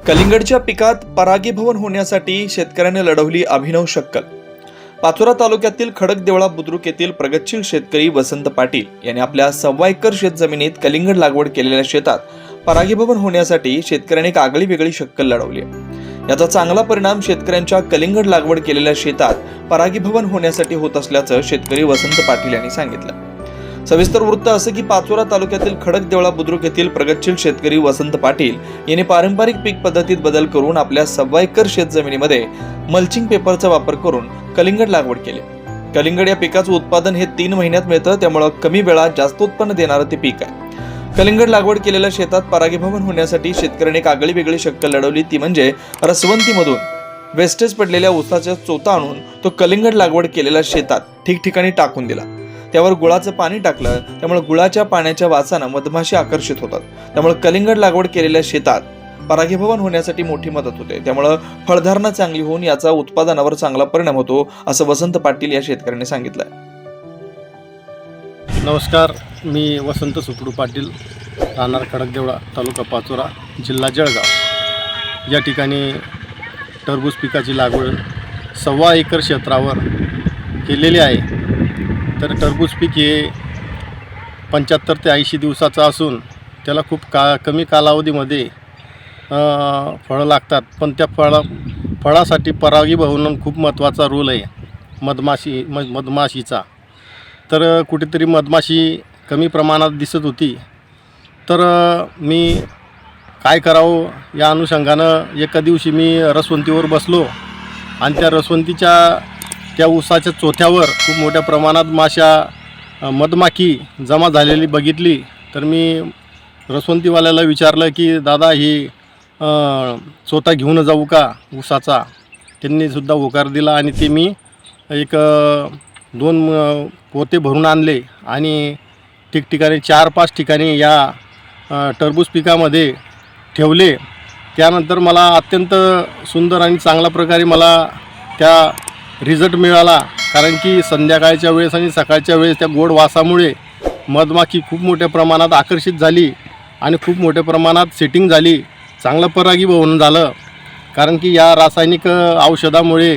कलिंगडच्या पिकात परागीभवन होण्यासाठी शेतकऱ्यांनी लढवली अभिनव शक्कल। पाचोरा तालुक्यातील खडकदेवळा बुद्रुक येथील प्रगतशील शेतकरी वसंत पाटील यांनी आपल्या 1.25 एकर शेतजमिनीत कलिंगड लागवड केलेल्या शेतात परागीभवन होण्यासाठी शेतकऱ्यांनी एक आगळी वेगळी शक्कल लढवली आहे। याचा चांगला परिणाम शेतकऱ्यांच्या कलिंगड लागवड केलेल्या शेतात परागीभवन होण्यासाठी होत असल्याचं शेतकरी वसंत पाटील यांनी सांगितलं। सविस्तर वृत्त असं की पाचोरा तालुक्यातील खडकदेवळा बुद्रुक येथील प्रगतशील शेतकरी वसंत पाटील यांनी पारंपरिक पीक पद्धतीत बदल करून आपल्या 1.25 एकर शेतजमिनीमध्ये मल्चिंग पेपरचा वापर करून कलिंगड लागवड केली। कलिंगड या पिकाचं उत्पादन हे 3 महिन्यात मिळतं, त्यामुळे कमी वेळात जास्त उत्पन्न देणारं ते पीक आहे। कलिंगड लागवड केलेल्या शेतात परागीभवन होण्यासाठी शेतकऱ्यांनी एक आगळी वेगळी शक्कल लढवली, ती म्हणजे रसवंतीमधून वेस्टेज पडलेल्या ऊसाचा चोथा आणून तो कलिंगड लागवड केलेल्या शेतात ठिकठिकाणी टाकून दिला। त्यावर गुळाचं पाणी टाकलं, त्यामुळे गुळाच्या पाण्याच्या वासानं मधमाशी आकर्षित होतात। त्यामुळे कलिंगड लागवड केलेल्या शेतात परागीभवन होण्यासाठी मोठी मदत होते। त्यामुळे फळधारणा चांगली होऊन याचा उत्पादनावर चांगला परिणाम होतो, असं वसंत पाटील या शेतकऱ्यांनी सांगितलंय। नमस्कार, मी वसंत सुपडू पाटील, राहणार खडकदेवळा, तालुका पाचोरा, जिल्हा जळगाव। या ठिकाणी टरबूज पिकाची लागवड 1.25 एकर क्षेत्रावर केलेली आहे। तर टरबूज पीक हे 75 ते 80 दिवसाचं असून त्याला खूप कमी कालावधीमध्ये फळं लागतात, पण त्या फळासाठी परागीभवन खूप महत्त्वाचा रोल आहे मधमाशीचा। तर कुठेतरी मधमाशी कमी प्रमाणात दिसत होती, तर मी काय करावं या अनुषंगानं एका दिवशी मी रसवंतीवर बसलो आणि त्या रसवंतीच्या त्या ऊसाच्या चोथ्यावर खूप मोठ्या प्रमाणात मधमाखी जमा झालेली बघितली। तर मी रसवंतीवाल्याला विचारलं की दादा ही चोथा घेऊन जाऊ का ऊसाचा? त्यांनीसुद्धा होकार दिला आणि ते मी एक 2 पोते भरून आणले आणि ठिकठिकाणी 4-5 ठिकाणी या टरबूज पिकामध्ये ठेवले। त्यानंतर मला अत्यंत सुंदर आणि चांगल्या प्रकारे मला त्या रिझल्ट मिळाला, कारण की संध्याकाळच्या वेळेस आणि सकाळच्या वेळेस त्या गोड वासामुळे मधमाखी खूप मोठ्या प्रमाणात आकर्षित झाली आणि खूप मोठ्या प्रमाणात सेटिंग झाली, चांगलं परागीभवन झालं। कारण की या रासायनिक औषधामुळे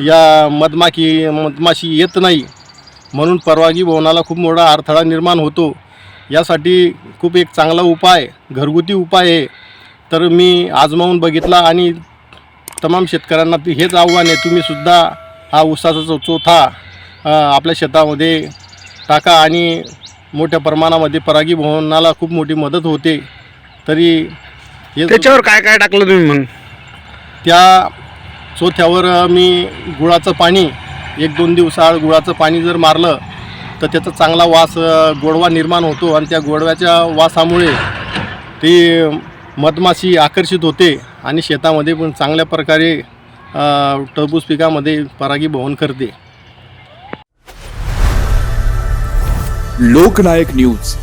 या मधमाशी येत नाही, म्हणून परागीभवनाला खूप मोठा अडथळा निर्माण होतो। यासाठी खूप एक चांगला उपाय, घरगुती उपाय आहे। तर मी आजमावून बघितला आणि तमाम शेतकऱ्यांना हेच आव्हान आहे, तुम्हीसुद्धा हा ऊसाचा चोथा आपल्या शेतामध्ये टाका आणि मोठ्या प्रमाणामध्ये परागीभवनाला खूप मोठी मदत होते। तरी त्याच्यावर काय काय टाकलं तुम्ही? मग त्या चोथ्यावर मी गुळाचं पाणी 1-2 दिवसाआड गुळाचं पाणी जर मारलं तर त्याचा चांगला वास, गोडवा निर्माण होतो आणि त्या गोडव्याच्या वासामुळे ती मधमाशी आकर्षित होते आणि शेतामध्ये पण चांगल्या प्रकारे टरबूज पिकामध्ये परागीभवन करते। लोकनायक न्यूज।